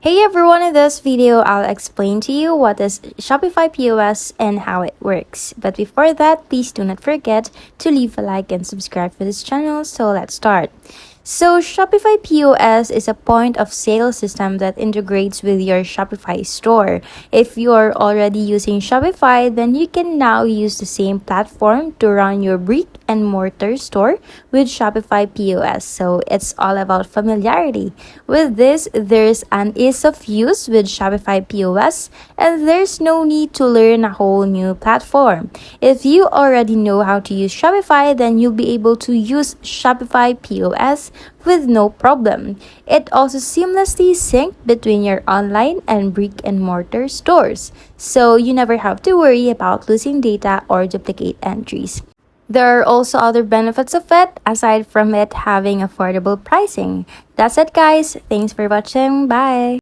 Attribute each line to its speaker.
Speaker 1: Hey everyone, in this video, I'll explain to you what is Shopify POS and how it works. But before that, please do not forget to leave a like and subscribe for this channel. So let's start. So Shopify POS is a point of sale system that integrates with your Shopify store. If you're already using Shopify, then you can now use the same platform to run your brick and mortar store with Shopify POS. So it's all about familiarity. With this, there's an ease of use with Shopify POS, and there's no need to learn a whole new platform. If you already know how to use Shopify, then you'll be able to use Shopify POS with no problem. It also seamlessly syncs between your online and brick and mortar stores, so you never have to worry about losing data or duplicate entries. There are also other benefits of it aside from it having affordable pricing. That's it, guys. Thanks for watching. Bye.